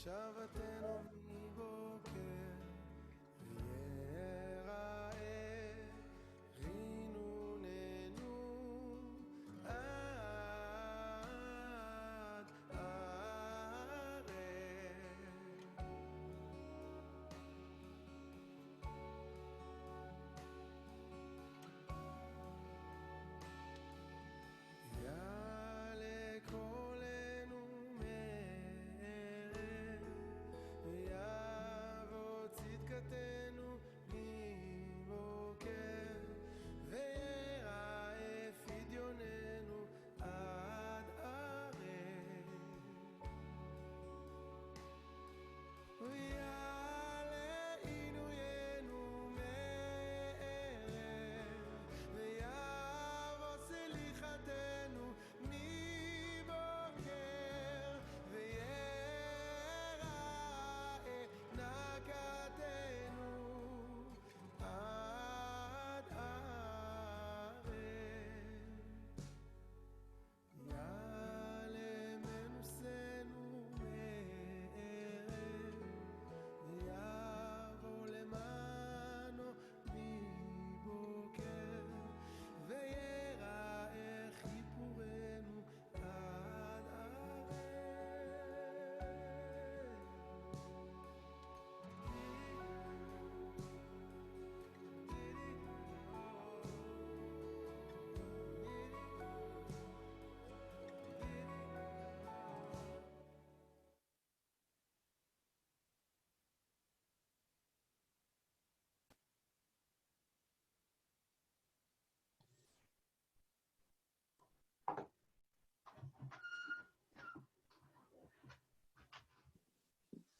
שבתנו מבוקר ויראה רינוננו עד ערב יעלה קולנו מערב ויבוא צדקתנו מבוקר ויראה פדיוננו עד ערב ויעלה עינוינו מערב ויבוא סליחתנו מבוקר ויראה נקתנו עד ערב יעלה מנוסנו מערב ויבוא למענו מבוקר ויראה כיפורנו עד ערב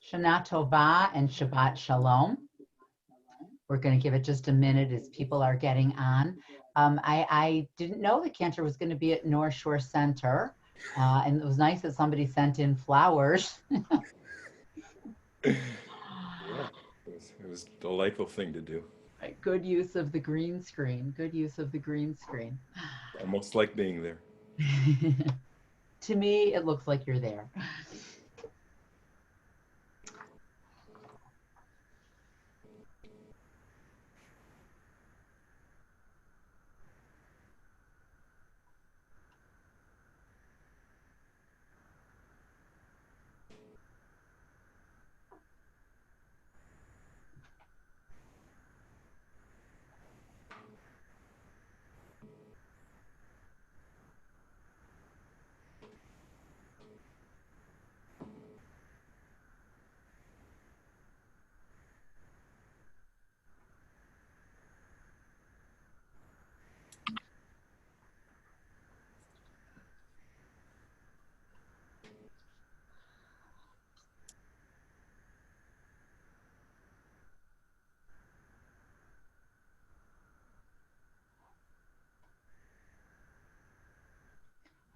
Shana Tova and Shabbat Shalom. We're going to give it just a minute as people are getting on. I didn't know the cantor was going to be at North Shore Center, and it was nice that somebody sent in flowers. Yeah, it was a delightful thing to do. Good use of the green screen. Good use of the green screen. Almost like being there. To me, it looks like you're there.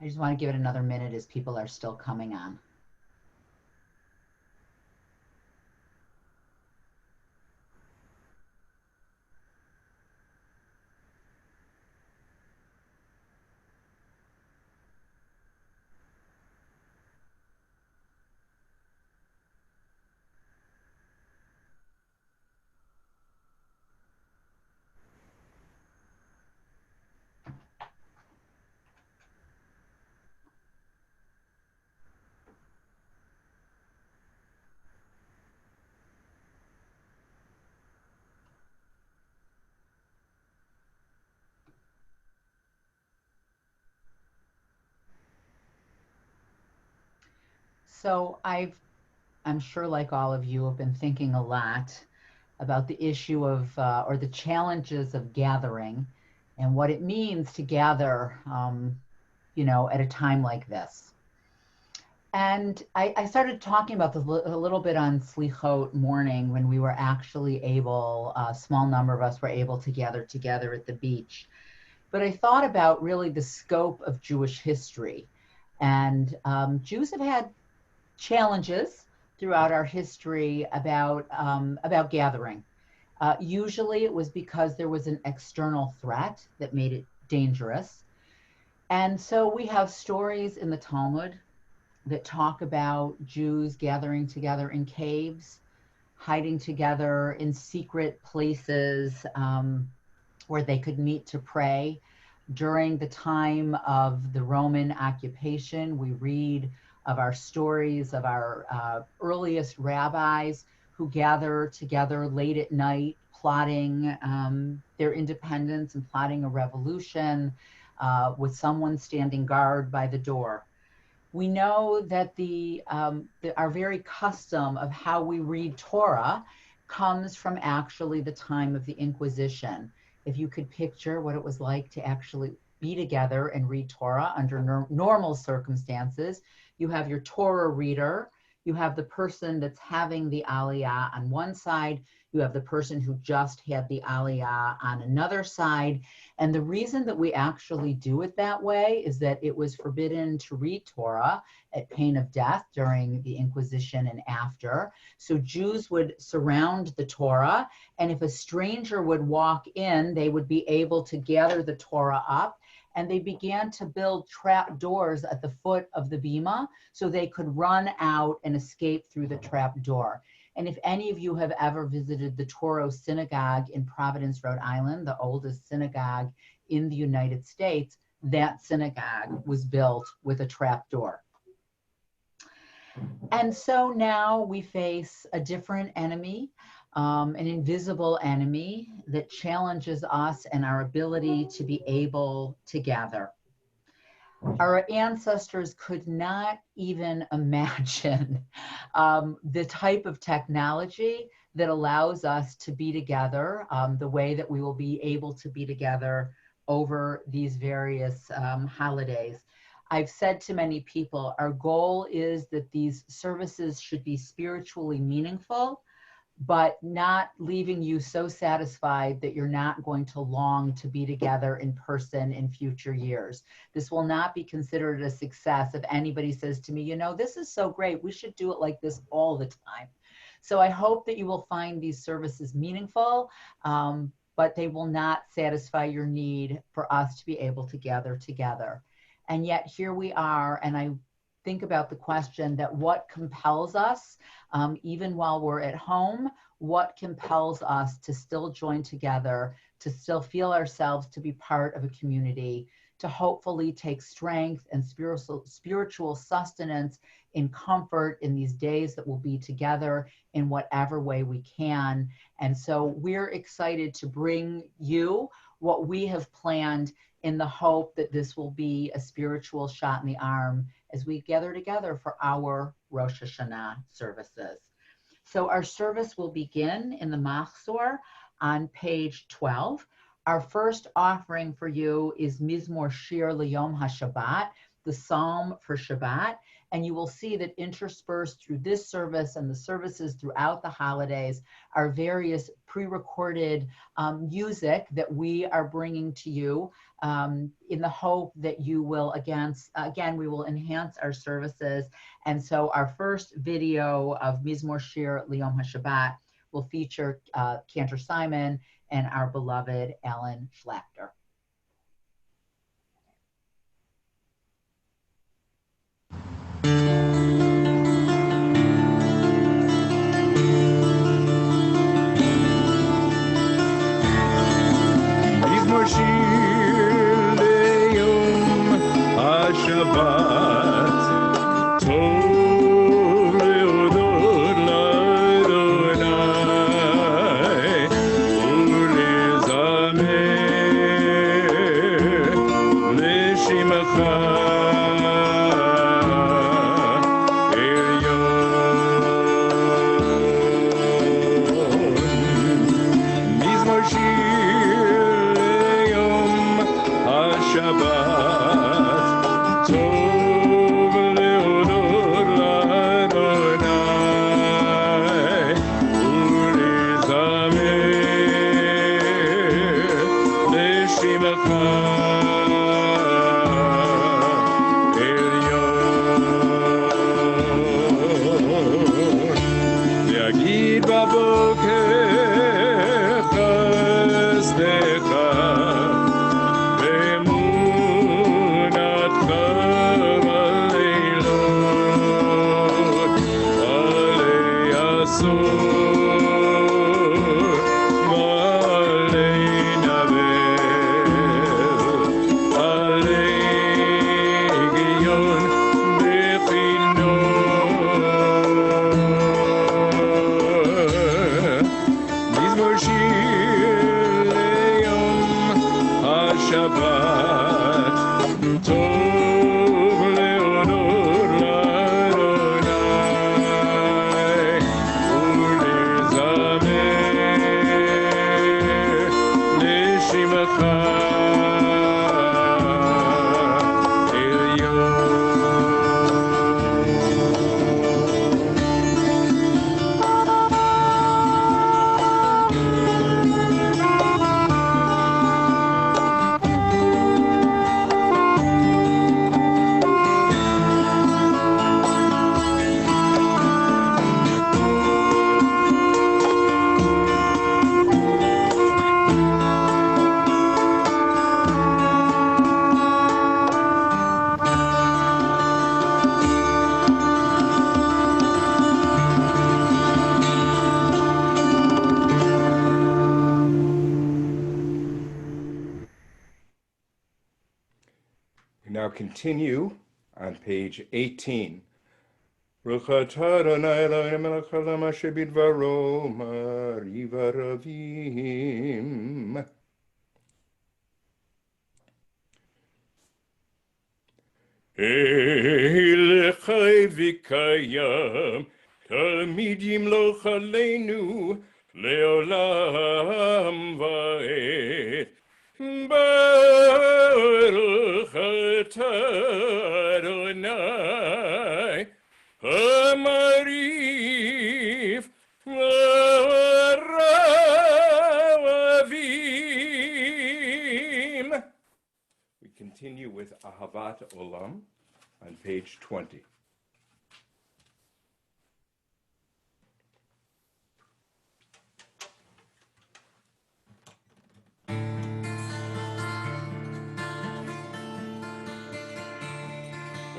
I just want to give it another minute as people are still coming on. So I'm sure like all of you have been thinking a lot about the issue of, or the challenges of gathering and what it means to gather, at a time like this. And I started talking about this a little bit on Slichot morning when we were actually able, a small number of us were able to gather together at the beach. But I thought about really the scope of Jewish history. And Jews have had challenges throughout our history about gathering. Usually it was because there was an external threat that made it dangerous. And so we have stories in the Talmud that talk about Jews gathering together in caves, hiding together in secret places where they could meet to pray. During the time of the Roman occupation, we read of our stories of our earliest rabbis who gather together late at night, plotting their independence and plotting a revolution with someone standing guard by the door. We know that our very custom of how we read Torah comes from actually the time of the Inquisition. If you could picture what it was like to actually be together and read Torah under normal circumstances, you have your Torah reader, you have the person that's having the aliyah on one side, you have the person who just had the aliyah on another side. And the reason that we actually do it that way is that it was forbidden to read Torah at pain of death during the Inquisition and after. So Jews would surround the Torah, and if a stranger would walk in, they would be able to gather the Torah up, and they began to build trap doors at the foot of the bima so they could run out and escape through the trap door. And if any of you have ever visited the Touro Synagogue in Providence, Rhode Island, the oldest synagogue in the United States, that synagogue was built with a trap door. And so now we face a different enemy, an invisible enemy that challenges us and our ability to be able to gather. Our ancestors could not even imagine the type of technology that allows us to be together, the way that we will be able to be together over these various holidays. I've said to many people, our goal is that these services should be spiritually meaningful, but not leaving you so satisfied that you're not going to long to be together in person in future years. This will not be considered a success if anybody says to me, you know, this is so great, we should do it like this all the time. So I hope that you will find these services meaningful, but they will not satisfy your need for us to be able to gather together. And yet here we are, and I think about the question that what compels us, even while we're at home, what compels us to still join together, to still feel ourselves to be part of a community, to hopefully take strength and spiritual sustenance in comfort in these days that we'll be together in whatever way we can. And so we're excited to bring you what we have planned in the hope that this will be a spiritual shot in the arm as we gather together for our Rosh Hashanah services. So our service will begin in the Machzor on page 12. Our first offering for you is Mizmor Shir L'Yom HaShabbat, the Psalm for Shabbat. And you will see that interspersed through this service and the services throughout the holidays are various pre-recorded music that we are bringing to you in the hope that you will, again, we will enhance our services. And so our first video of Mizmor Shir L'Yom HaShabbat will feature Cantor Simon and our beloved Alan Schlachter. מזמור שיר ליום השבת, טוב להודות לאדוני ולזמר לשמך עליון. מזמור שיר ליום השבת, טוב להודות לאדוני ולזמר לשמך עליון. להגיד בבוקר חסדך, באמונה We now continue on page 18. Baruch atah Adonai Eloheinu melech haolam asher bidvaro mariv aravim. Elechai v'kayam talmid yimloch aleinu leolam va'ed. Baruch atah Adonai Hamariv Aravim. We continue with Ahavat Olam on page 20.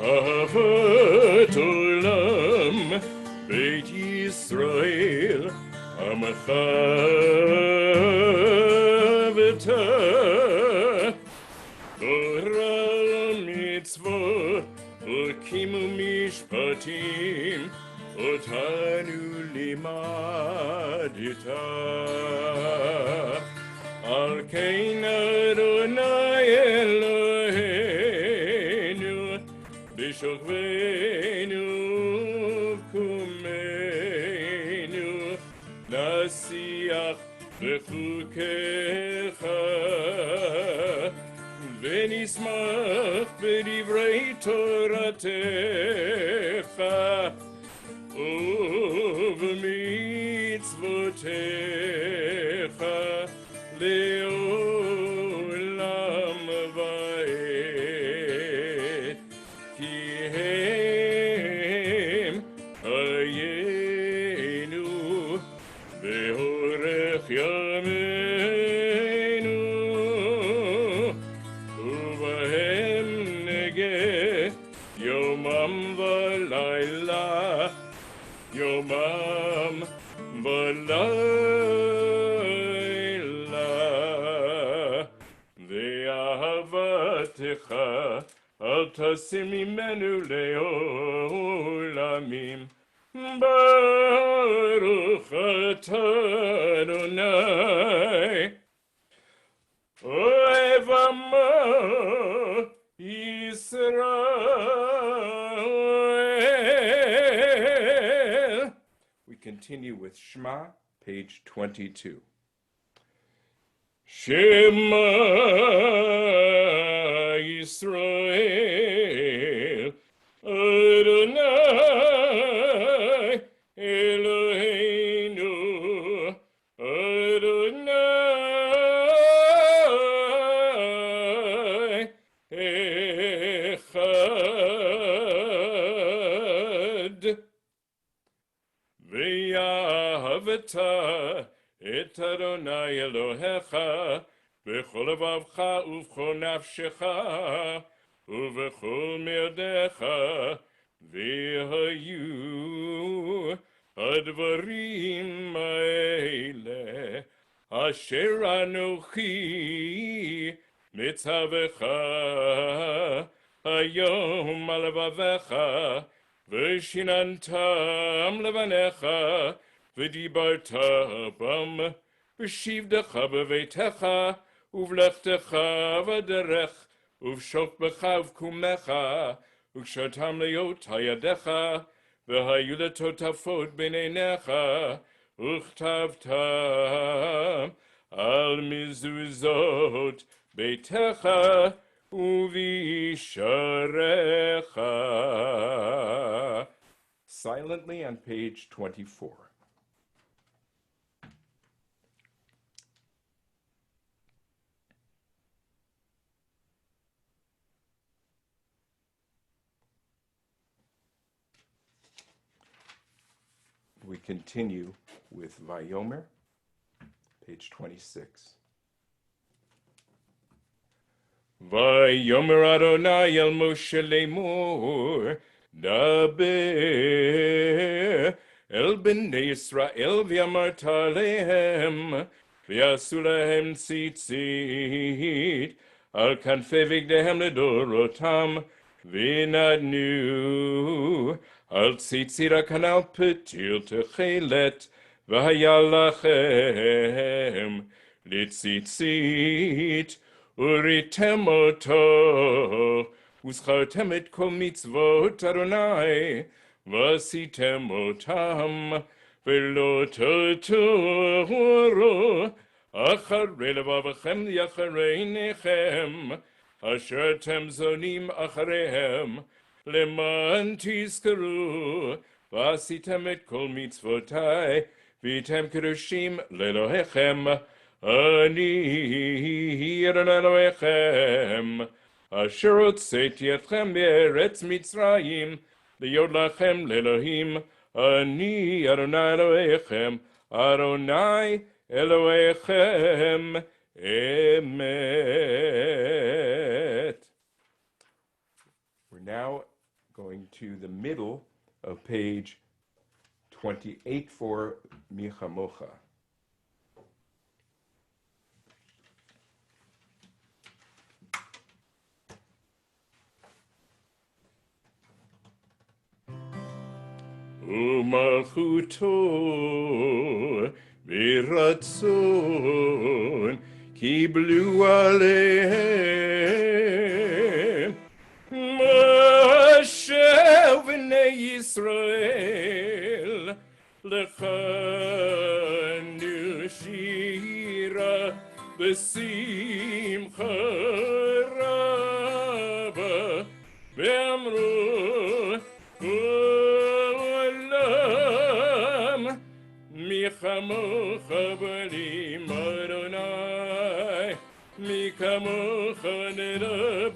Ahavat Olam Beit Yisrael Amacha v'tah Torah mitzvot Ukimu mishpatim Otanu limadita Al kein Adonai Eloheinu B'shokveinu kumeinu Nasiach b'chukecha V'nismach b'divrei Toratecha Uv'mitzvotecha le'olam va'ed Ki hem hayenu ve'orech yameinu Uvahem negeh yomam v'layla Yomam v'layla Ve'ahavatecha al tasim mimenu le'olamim Baruch atah Adonai Ohev amo Yisrael. We continue with Shema, page 22. Shema Yisrael Adonai Eloheinu Adonai Echad Ve'ahavta et Adonai Elohecha b'chol levavcha u'v'chol nafshecha u'v'chol me'odecha v'hayu הדברים האלה אשר אנוכי מצווך היום על לבביך ושיננתם לבניך ודיברת בם בשבתך בביתך ובלכתך בדרך ובשוכבך ובקומך וקשרתם להיות ידיך והיו לטוטפות בין עיניך וכתבתם על מזוזות ביתך ובשעריך. Silently on page 24. We continue with Vayomer, page 26. Vayomer Adonai el Moshe lemor, daber el bnei Yisrael v'yamarta lehem, v'yasu lehem tzitzit על כנפי בגדיהם לדורותם, ונתנו על ציצית הכנל פתיל תכלת, והיה לכם לציצית, וריתם אותו, וזכרתם את כל מצוות אדוני, ועשיתם אותם, ולא תטורו אחרי לבבכם לאחרי עיניכם, אשר אתם זונים אחריהם, למען תזכרו, ועשיתם את כל מצוותי, והייתם קדושים לאלוהיכם, אני אדוני אלוהיכם, אשר הוצאתי אתכם בארץ מצרים, להיות לכם לאלוהים, אני אדוני אלוהיכם, אדוני אלוהיכם, אמת. We're now going to the middle of page 28 for Michamocha. ומלכותו ברצון קיבלו עליהם משה ובני ישראל לכנו שירה בשמחה רבה ואמרו מי כמוך בנים אדוני, מי כמוך נראה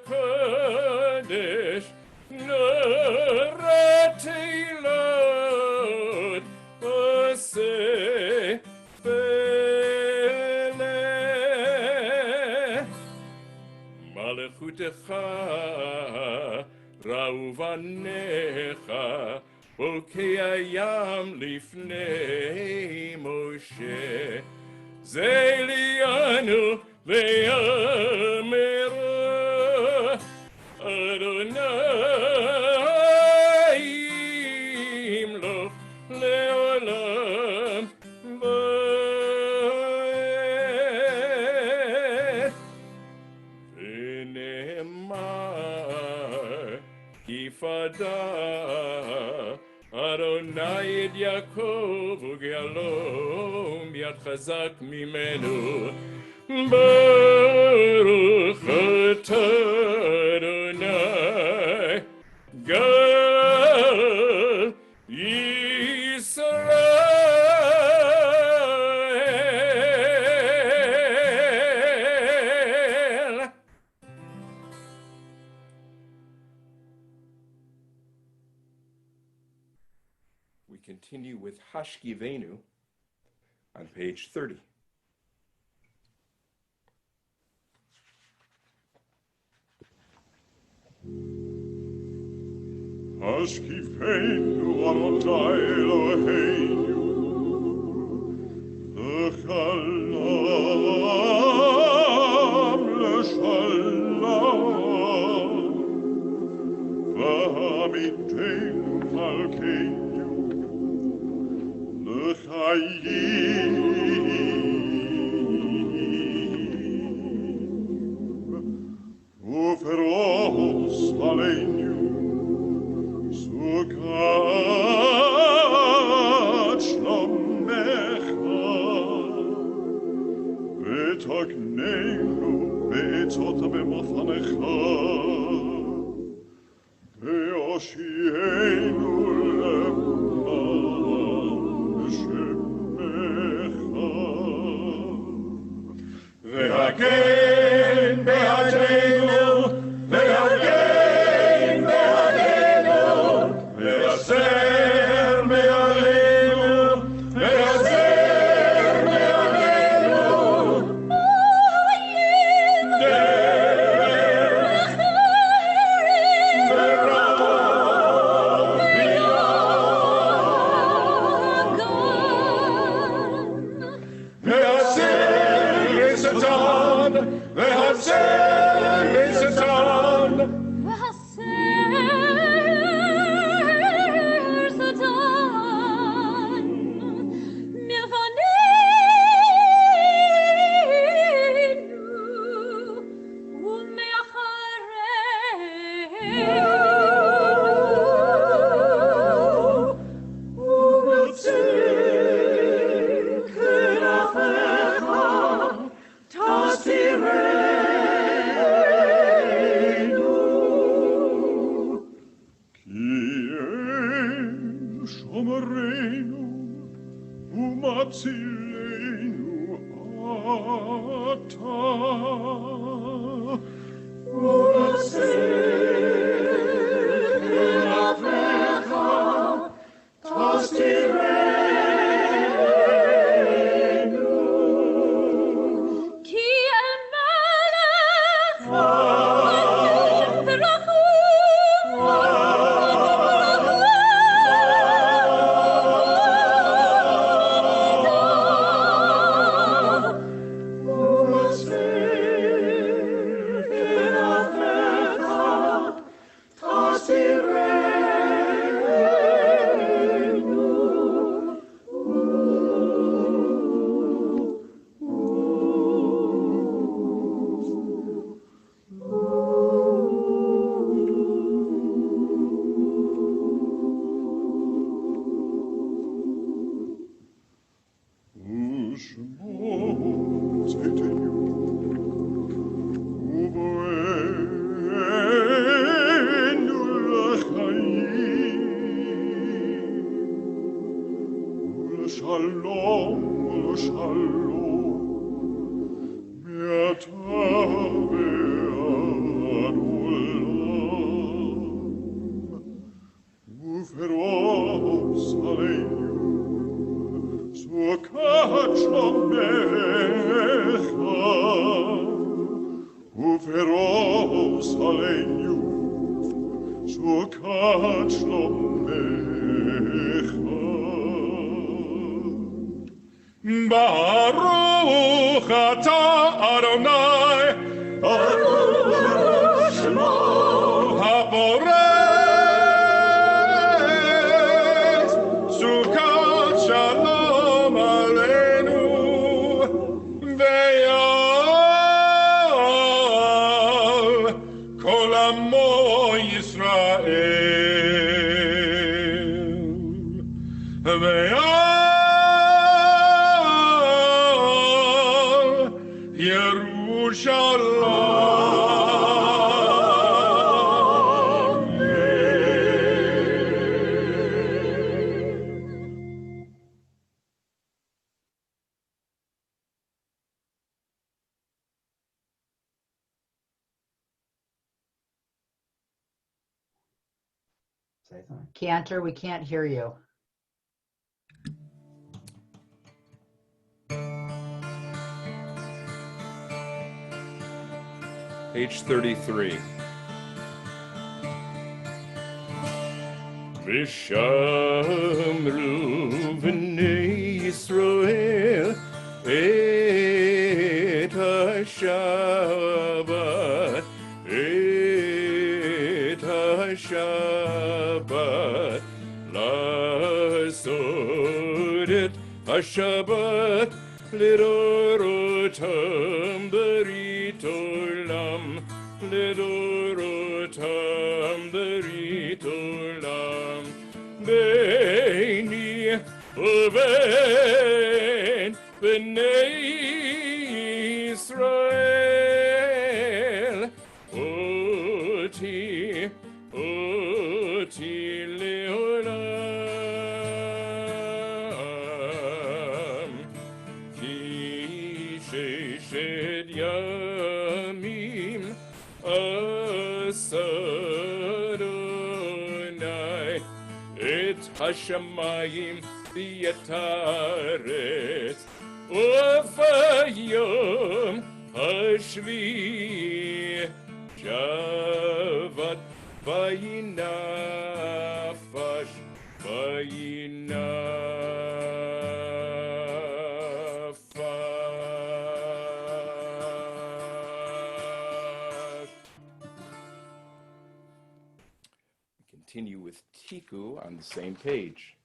בקודש, נורא תהילות עושה פלא. מלכותך ראו בניך, בוקי הים לפני משה, זה ליאנו ויאמרו אדוני ימלוך לעולם ועד. ונאמר כי פדה אדוני את יעקב וגאלו מיד חזק ממנו, ברוך אתה אדוני גאל ישראל. We continue with Hashkivenu on page 30. Hashkivenu Adonai Eloheinu l'chalam l'shalom v'hamitenu malkeinu l'chayim u'feros aleinu sukat shlomecha v'tokneinu be'etzot be'mafanecha ve'oshienu למען שמך והגן בעדנו והגן בעדנו והסר מעלינו והסר מעלינו דרך ורע Baruch atah Adonai, Baruch Shemo, HaPorech, Sukkot Shalom Aleinu, Ve'al Kol Amo Yisrael, Ve'al Cantor, we can't hear you. Page 33. V'shamru v'nei Yisrael et ha-Shabbat, et ha-Shabbat, la'asod et ha-Shabbat lidorotam berit olam, lidorotam berit olam, beini uben b'nei Yisrael, oti leolam, ki sheshet yamim Adonai et hashamayim v'yetaretz ufayom hashvi Shabbat vayinafash Continue with Tiku on the same page.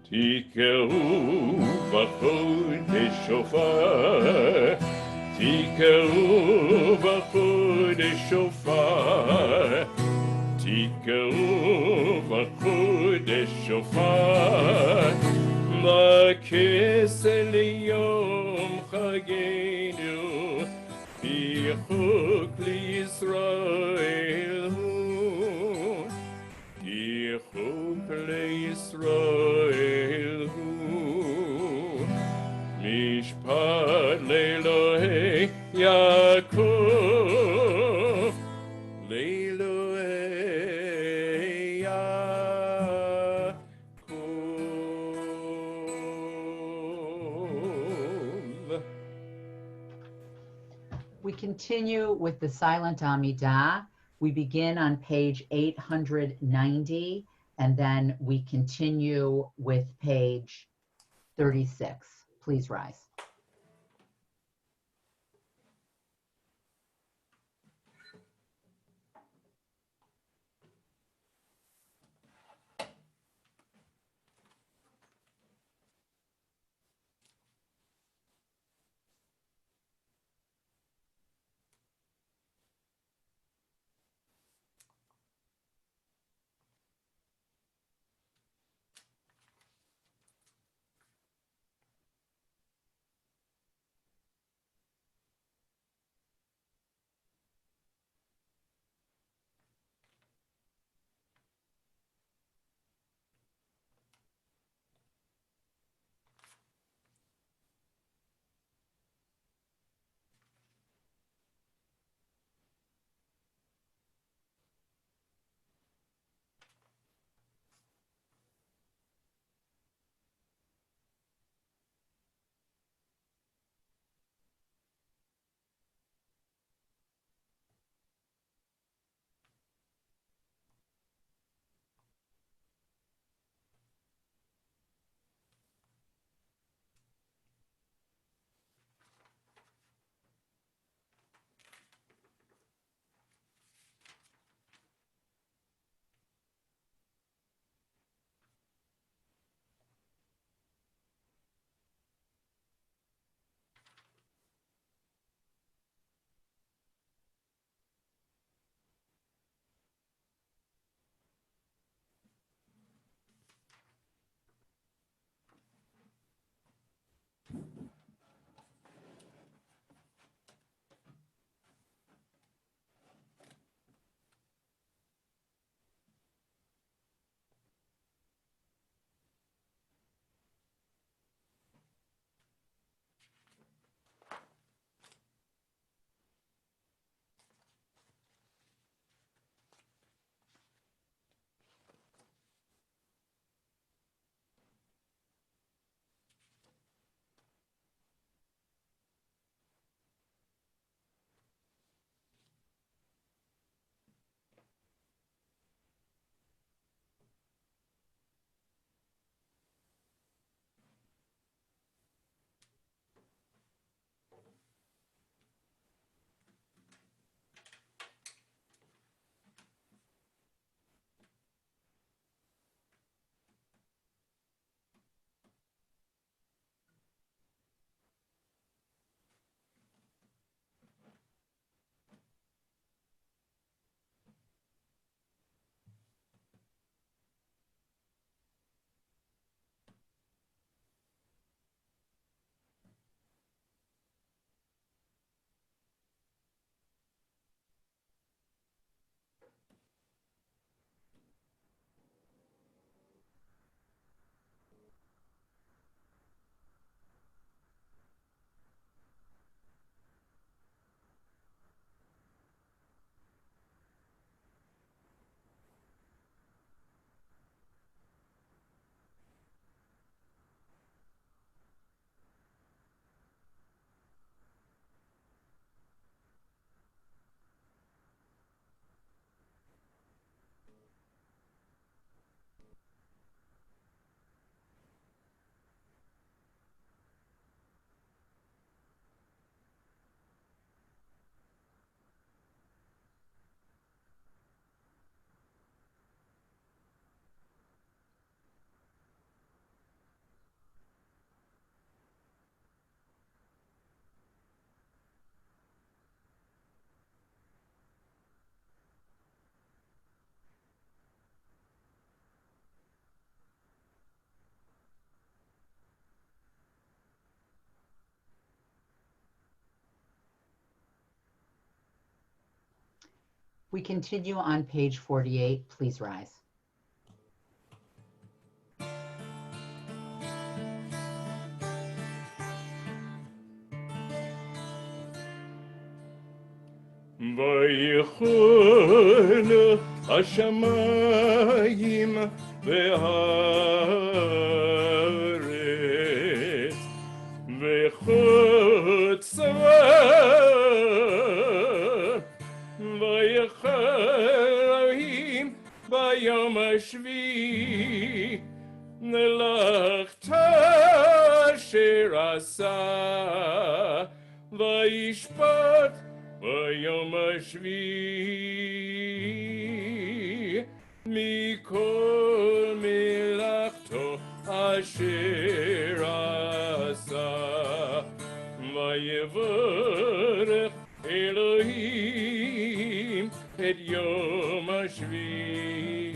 Tikeu b'chodesh שופר, תקראו בחודש שופר, תקראו בחודש שופר, לכסל ליום חגנו, כי חוק לישראל הוא, כי חוק לישראל הוא, משפט לאלוהי יעקב, לאלוהי יעקב. We continue with the silent Amidah. We begin on page 890, and then we continue with page 36. Please rise. We continue on page 48. Please rise. ויכון השמיים והארץ וחוץ ויחל אלוהים ביום השביעי מלאכתו אשר עשה וישפוט ביום השביעי מכל מלאכתו אשר עשה ויברך אלוהים את יום השביעי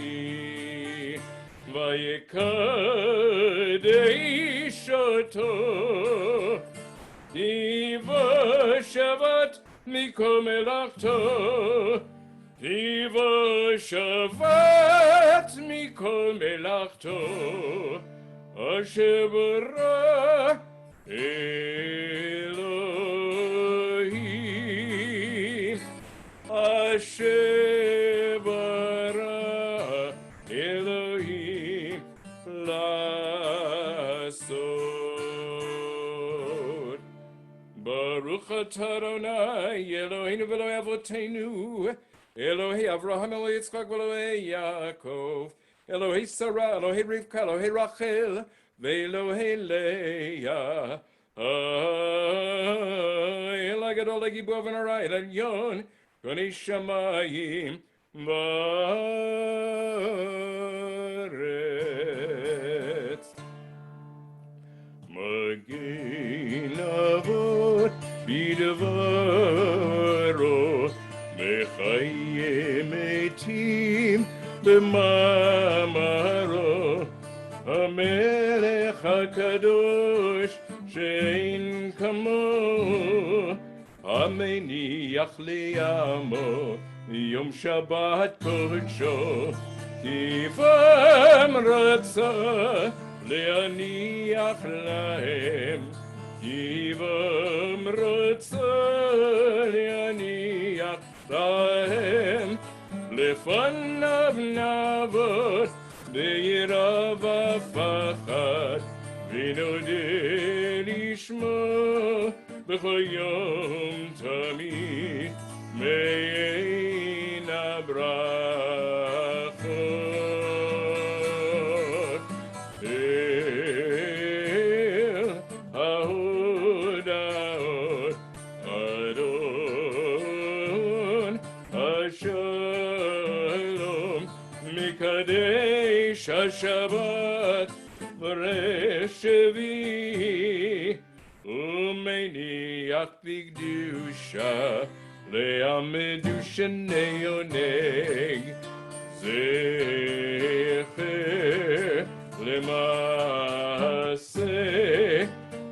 ויקדש אותו דיבו שבת מכל מלאכתו דיבו שבת מכל מלאכתו אשר ברא אלוהים אשר ברא אלוהים לעשות. ברוך אתה אדוני אלוהינו ואלוהי אבותינו אלוהי אברהם אלוהי יצחק ואלוהי יעקב אלוהי שרה אלוהי רבקה אלוהי רחל ואלוהי לאה האל הגדול הגיבור ונורא אל עליון קוני שמיים וארץ מגן אבות בדברו מחיי מתים במאמרו המלך הקדוש שאין כמוהו המניח לעמו יום שבת קודשו כיוון רצה להניח להם כיוון רצה להניח להם לפניו נעבוד ביראה ופחד ונודה לשמו בכל יום תמיד מעין הברכות אל ההודעות אדון השלום מקדש השבת ורשבי ומניח בקדושה לעמדו שני עונג זכר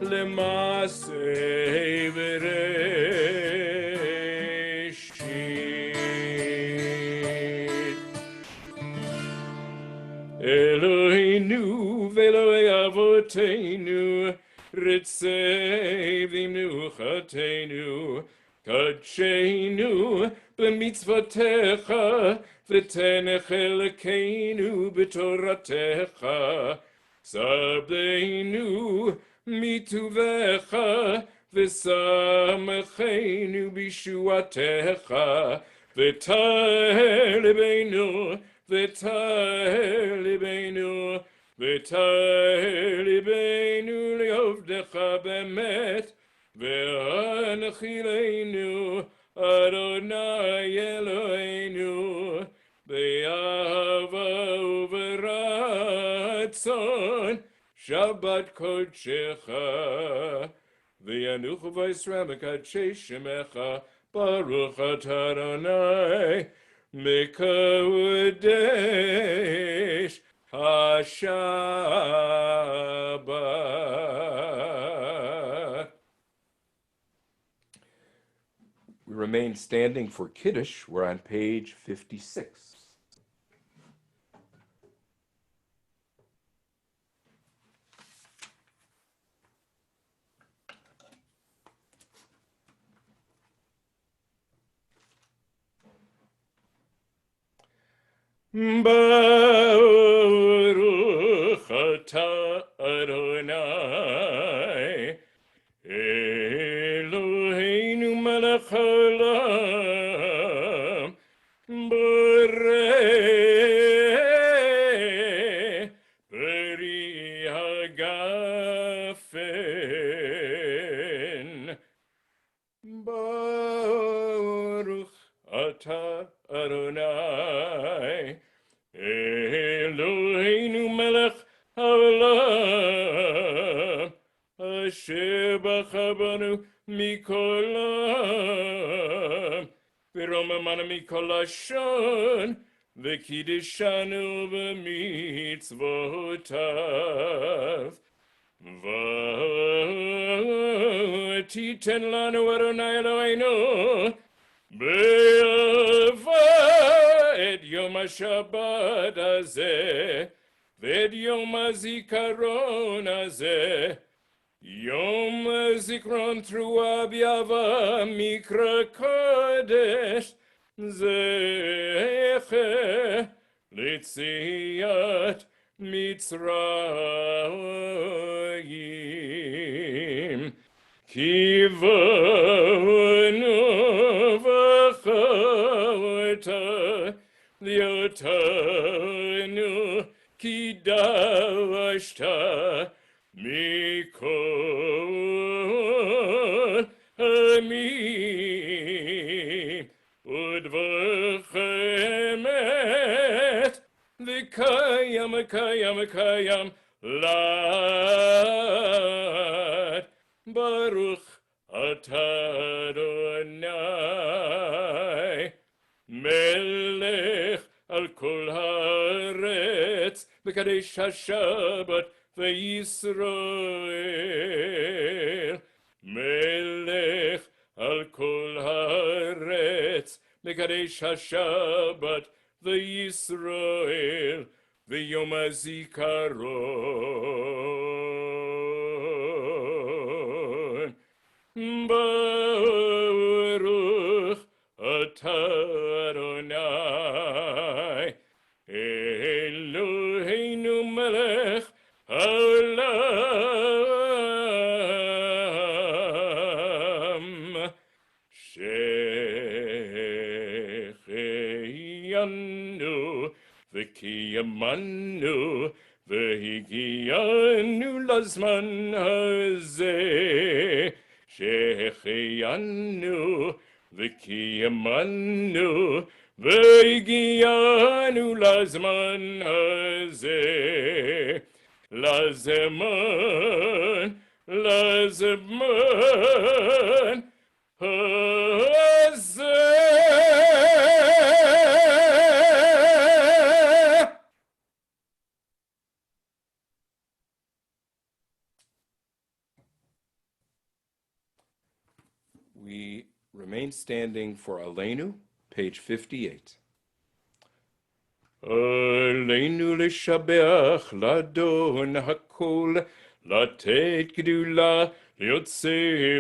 למעשה בראשית אלוהינו ואלוהי אבותינו רצה במנוחתנו קדשנו במצוותיך ותן חלקנו בתורתך סבנו מטובך ושמחנו בישועתך ותהל ליבנו ותהל ליבנו ותהל ליבנו לעובדך באמת והנחילנו אדוני אלוהינו באהבה וברצון שבת קודשך וינוחו וישראל מקדשי שמך ברוך אתה אדוני מקודש השבת. We remain standing for Kiddush. We're on page 56. Baruch atah Adonai Eloheinu melech haolam borei peri hagafen. Baruch atah Adonai Eloheinu melech haolam asher b'chabanu mikol ha'am v'romamanu mikol lashon v'kiddishanu b'mitzvotav v'titen lanu Adonai Eloheinu be'ava et yom HaShabbat hazeh v'et yom HaZikaron hazeh Yom Zikron Trua B'Yava Mikra Kodesh Zecher Litziat Mitzrayim Kivonu V'chota Liotanu Kidavashta Mikol Hamim Udvachemet V'kayam Lad Baruch atah Adonai Melech al kol haaretz B'kadesh HaShabbat V'Yisrael Melech al kol haaretz Mekadesh HaShabbat V'Yisrael V'Yom HaZikaron Baruch atah Adonai Eloheinu melech haolam Shehecheyanu v'kiyamanu v'higiyanu lazman hazeh Shehecheyanu v'kiyamanu v'higiyanu lazman hazeh Lazman hazeh. We remain standing for Aleinu, page 58. Aleinu לשבח לאדון הכל, לתת גדולה ליוצא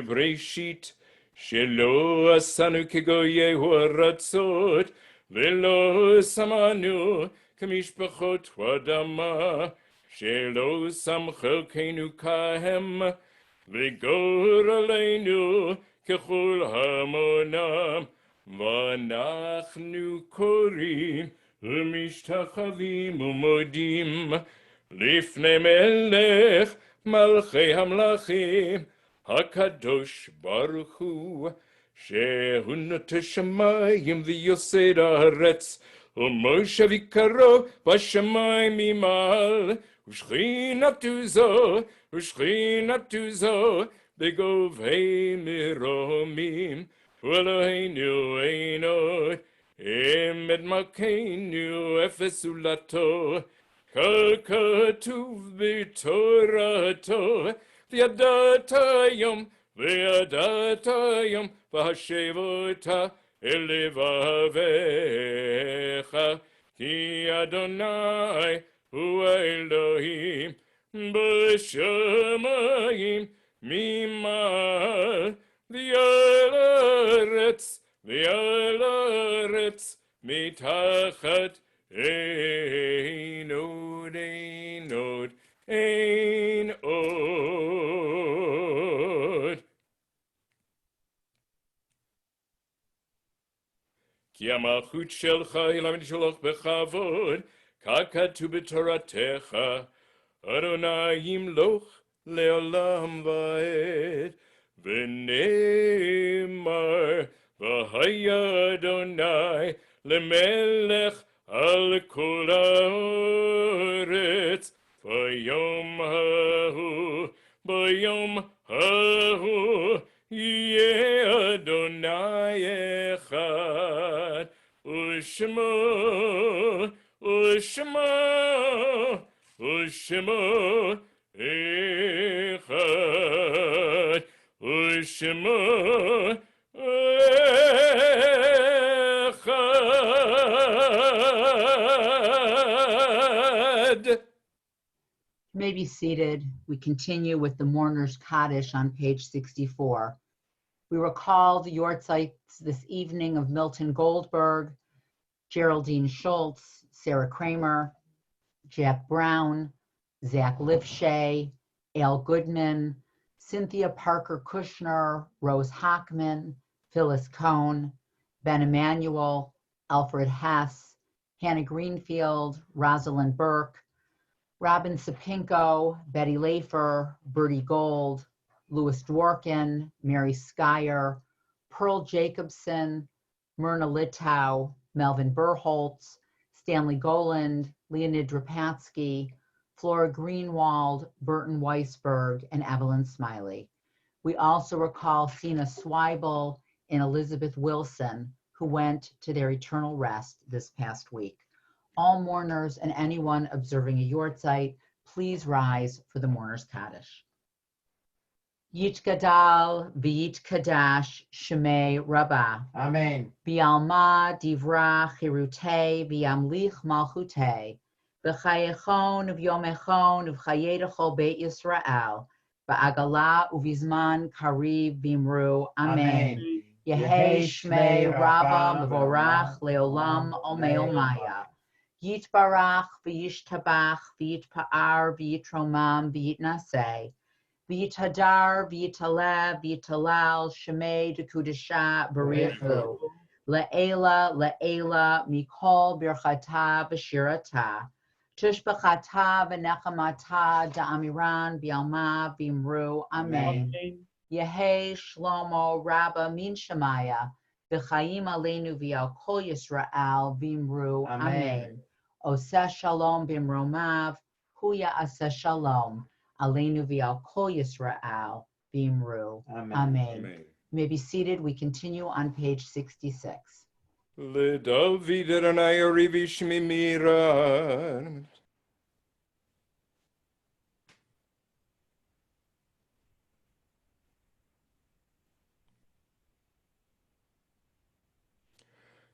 בראשית, שלא עשנו כגויהו ארצות, ולא שמנו כמשפחות אדמה, שלא שם חלקנו כהם, וגורלנו ככל המונם, ואנחנו קוראים ומשתחווים ומודים לפני מלך מלכי המלכים הקדוש ברוך הוא שהוא נוטה שמיים ויוסד הארץ ומושב עיקרו בשמיים ממעל ושכינתו זו בגובי מרומים ואלוהינו אין עוד אמת מלכנו אפס עולתו ככתוב בתורתו וידעת היום וידעת היום והשב אותה אל לבביך, כי אדוני הוא האלוהים בשמיים ממעל ועל הארץ מתחת אין עוד, אין עוד, אין עוד. כי המלכות שלך היא לשלוח בכבוד, כך כתוב בתורתך, אדוני ימלוך לעולם ועד, ונאמר, והיה אדוני למלך על כל הארץ, ביום ההוא יהיה אדוני אחד, ושמו אחד, ושמו אחד. You may be seated. We continue with the Mourner's Kaddish on page 64. We recall the Yortzites this evening of Milton Goldberg, Geraldine Schultz, Sarah Kramer, Jack Brown, Zach Lipshay, Al Goodman, Cynthia Parker Kushner, Rose Hockman, Phyllis Cohn, Ben Emanuel, Alfred Hess, Hannah Greenfield, Rosalind Burke, Robin Sapinko, Betty Lafer, Bertie Gold, Louis Dworkin, Mary Skyer, Pearl Jacobson, Myrna Littow, Melvin Burholtz, Stanley Goland, Leonid Drapatsky, Flora Greenwald, Burton Weisberg, and Evelyn Smiley. We also recall Sina Zweibel and Elizabeth Wilson, who went to their eternal rest this past week. All mourners and anyone observing a Yortzeit, please rise for the Mourner's Kaddish. Yitgadal v'yitkadash shemei Rabbah. Amen. Bialma divra chirute v'yamlich malchute. V'chayechon v'yomechon v'chayedechol beit Yisrael. V'agala uvizman kariv v'imru. Amen. Yehei shmei Rabbah mevorach leolam omeomaya. Yitbarach v'yishtabach v'yitpa'ar v'yitromam v'yitnaseh. V'yitadar v'yitaleh v'yitalal shemei dekudesha b'richu. Le'ela mikol birchata v'shirata. Tushbachata v'nechamata da'amiran v'yalma v'imru. Amen. Yehei Shlomo Rabba min Shemaya. V'chaim aleinu v'yal kol Yisrael v'imru. Amen. Oseh shalom b'imromav. Huya aseh shalom. Aleinu v'yal kol Yisrael v'imru. Amen. You may be seated. We continue on page 66. LeDavid Adonai Orivi Shmi Mira.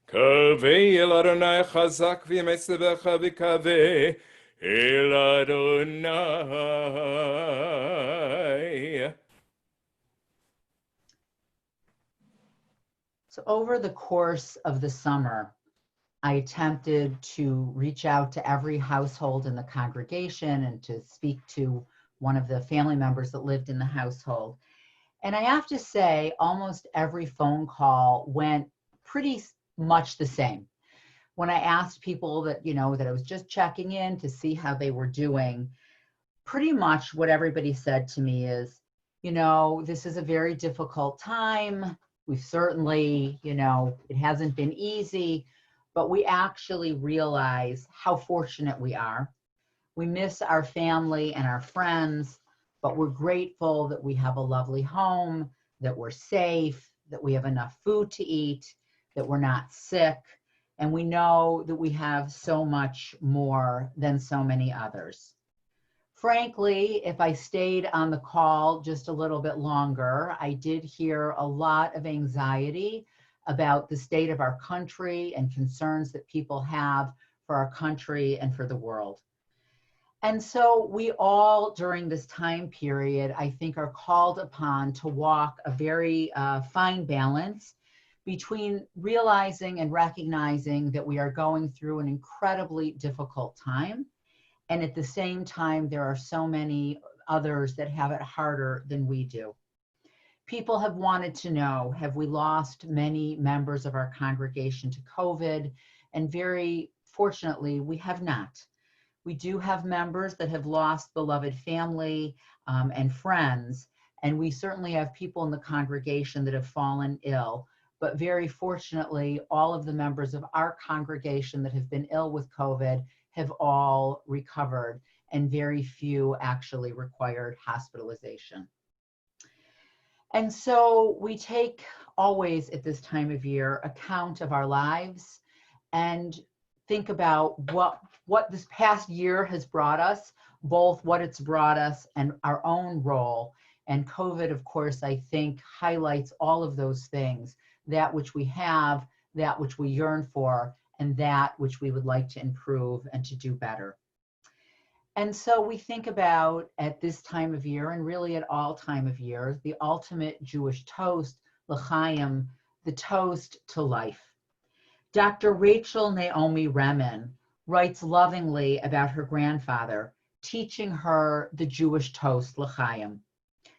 Kaveh el Adonai chazak v'yemeslevecha v'kaveh el Adonai. So over the course of the summer, I attempted to reach out to every household in the congregation and to speak to one of the family members that lived in the household. And I have to say, almost every phone call went pretty much the same. When I asked people that, that I was just checking in to see how they were doing, pretty much what everybody said to me is, this is a very difficult time. We've certainly, it hasn't been easy, but we actually realize how fortunate we are. We miss our family and our friends, but we're grateful that we have a lovely home, that we're safe, that we have enough food to eat, that we're not sick, and we know that we have so much more than so many others. Frankly, if I stayed on the call just a little bit longer, I did hear a lot of anxiety about the state of our country and concerns that people have for our country and for the world. And so we all, during this time period, I think are called upon to walk a very fine balance between realizing and recognizing that we are going through an incredibly difficult time. And at the same time, there are so many others that have it harder than we do. People have wanted to know, have we lost many members of our congregation to COVID? And very fortunately, we have not. We do have members that have lost beloved family and friends, and we certainly have people in the congregation that have fallen ill. But very fortunately, all of the members of our congregation that have been ill with COVID have all recovered, and very few actually required hospitalization. And so we take always at this time of year account of our lives and think about what this past year has brought us, both what it's brought us and our own role. And COVID, of course, I think highlights all of those things, that which we have, that which we yearn for, and that which we would like to improve and to do better. And so we think about, at this time of year, and really at all time of year, the ultimate Jewish toast, l'chaim, the toast to life. Dr. Rachel Naomi Remen writes lovingly about her grandfather, teaching her the Jewish toast, l'chaim.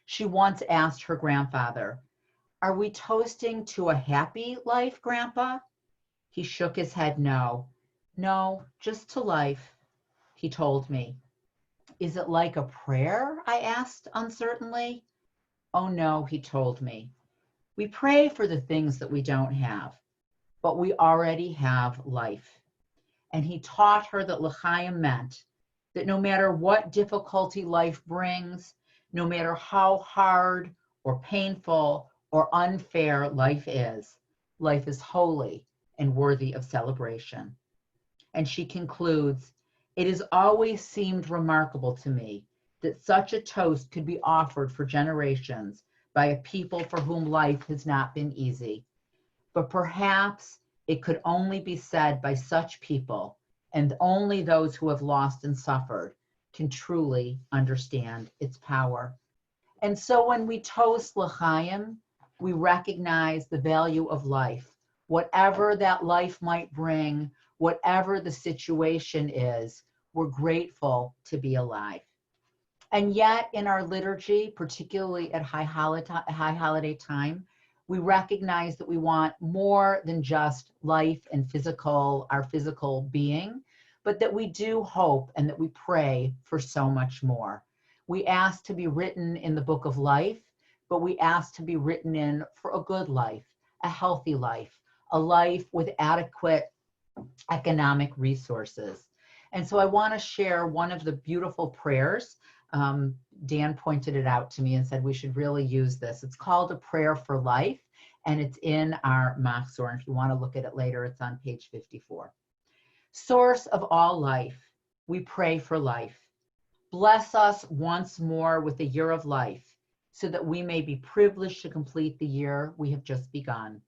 She once asked her grandfather, "Are we toasting to a happy life, Grandpa?" He shook his head no. "No, just to life," he told me. "Is it like a prayer?" I asked uncertainly. "Oh no," he told me. "We pray for the things that we don't have, but we already have life." And he taught her that l'chaim meant that no matter what difficulty life brings, no matter how hard or painful or unfair life is holy and worthy of celebration. And she concludes, "It has always seemed remarkable to me that such a toast could be offered for generations by a people for whom life has not been easy. But perhaps it could only be said by such people, and only those who have lost and suffered can truly understand its power." And so when we toast l'chaim, we recognize the value of life, whatever that life might bring, whatever the situation is, we're grateful to be alive. And yet in our liturgy, particularly at high holiday time, we recognize that we want more than just life and our physical being, but that we do hope and that we pray for so much more. We ask to be written in the book of life, but we ask to be written in for a good life, a healthy life, a life with adequate economic resources. And so I want to share one of the beautiful prayers. Dan pointed it out to me and said we should really use this. It's called A Prayer for Life, and it's in our Machzor. And if you want to look at it later, it's on page 54. Source of all life, we pray for life. Bless us once more with the year of life, so that we may be privileged to complete the year we have just begun.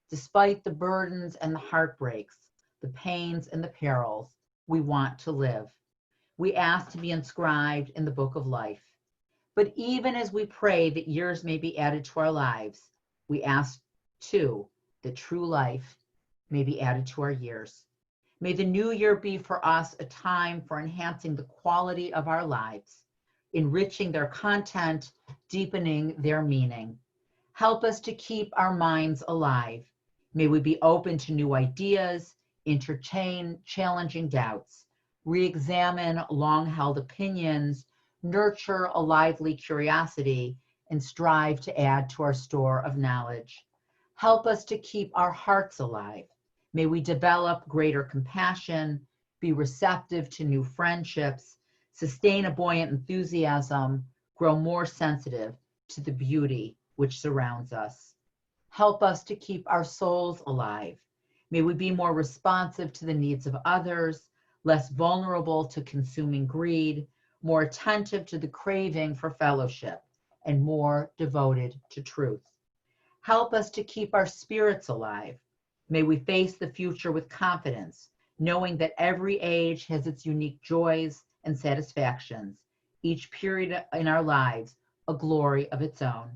Despite the burdens and the heartbreaks, the pains and the perils, we want to live. We ask to be inscribed in the book of life. But even as we pray that years may be added to our lives, we ask too that true life may be added to our years. May the new year be for us a time for enhancing the quality of our lives, enriching their content, deepening their meaning. Help us to keep our minds alive. May we be open to new ideas, entertain challenging doubts, re-examine long-held opinions, nurture a lively curiosity, and strive to add to our store of knowledge. Help us to keep our hearts alive. May we develop greater compassion, be receptive to new friendships, sustain a buoyant enthusiasm, grow more sensitive to the beauty which surrounds us. Help us to keep our souls alive. May we be more responsive to the needs of others, less vulnerable to consuming greed, more attentive to the craving for fellowship, and more devoted to truth. Help us to keep our spirits alive. May we face the future with confidence, knowing that every age has its unique joys and satisfactions, each period in our lives a glory of its own.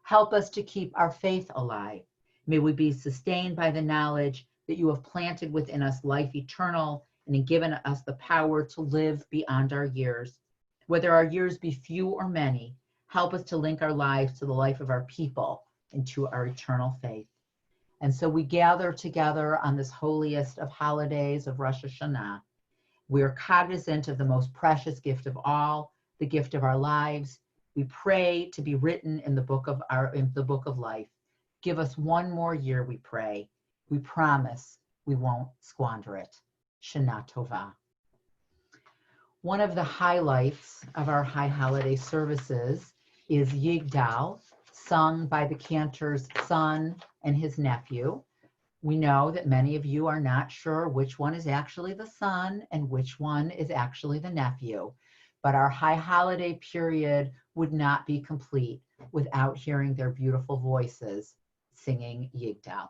Help us to keep our faith alive. May we be sustained by the knowledge that you have planted within us life eternal and have given us the power to live beyond our years. Whether our years be few or many, help us to link our lives to the life of our people and to our eternal faith. And so we gather together on this holiest of holidays of Rosh Hashanah. We are cognizant of the most precious gift of all, the gift of our lives. We pray to be written in the book of life. Give us one more year, we pray. We promise we won't squander it. Shana Tova. One of the highlights of our high holiday services is Yigdal, sung by the cantor's son and his nephew. We know that many of you are not sure which one is actually the son and which one is actually the nephew, but our high holiday period would not be complete without hearing their beautiful voices singing Yigdal.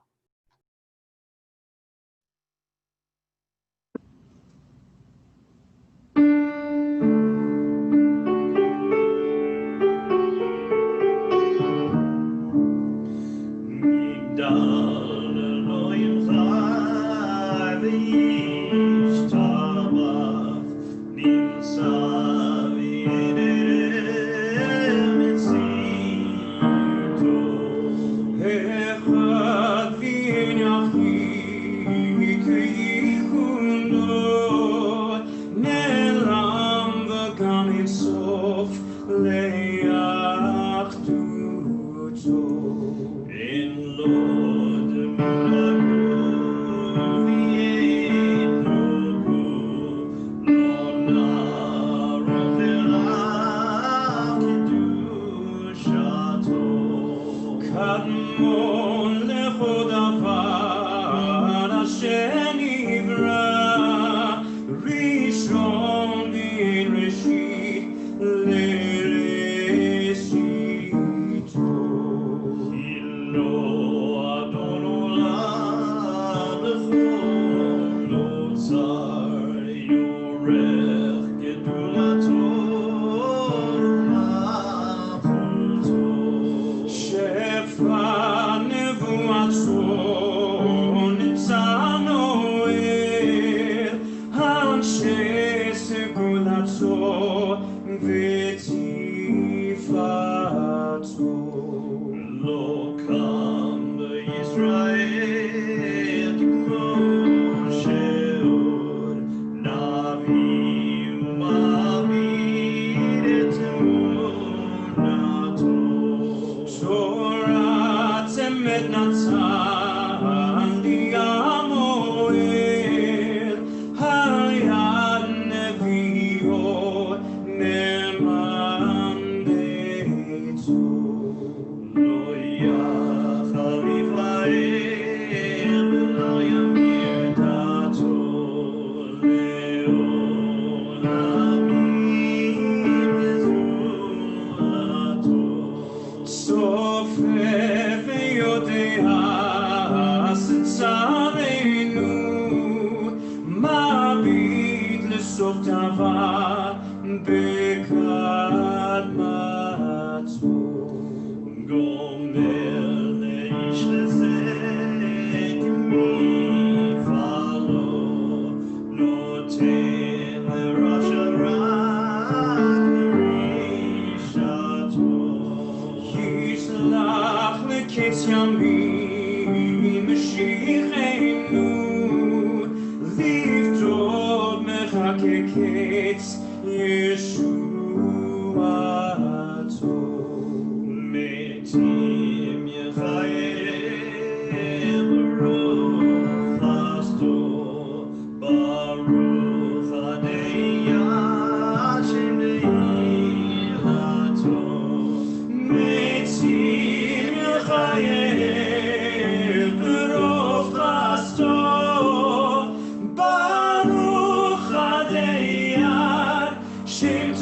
Shem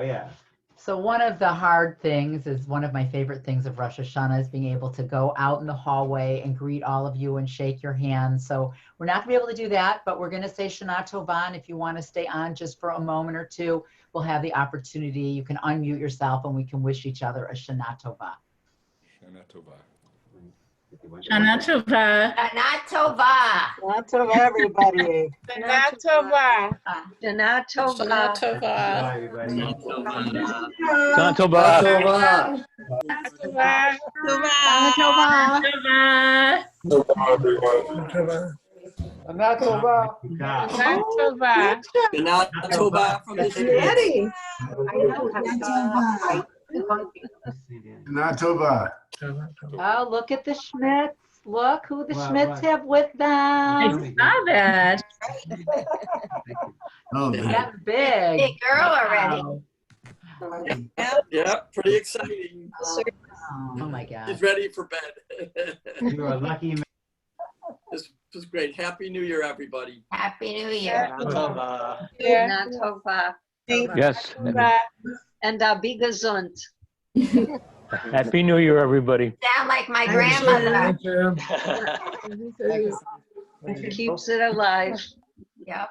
Oh, yeah. So one of the hard things is one of my favorite things of Rosh Hashanah is being able to go out in the hallway and greet all of you and shake your hands. So we're not gonna be able to do that, but we're gonna say Shana Tova. And if you want to stay on just for a moment or two, we'll have the opportunity. You can unmute yourself and we can wish each other a Shana Tova. Shana Tova. Shana Tova. Shana Tova. Shana Tova, everybody. Shana Tova. Shana Tova. Shana Tova. Bye, everybody. Shana Tova. Tova. Shana Tova. Shana Tova. Shana Tova from the Daddy. Shana Tova. Oh, look at the Schmitz. Look who the Wow, Schmitz wow. have with I them. saw that. Oh, That big. Big girl already. Yeah, pretty exciting. Oh my God. He's ready for bed. You are lucky. This was great. Happy New Year, everybody. Happy New Year. Yeah. Shana Tova. Yes. And be gesund. Happy New Year, everybody. Sound like my grandmother. Keeps it alive. Yep.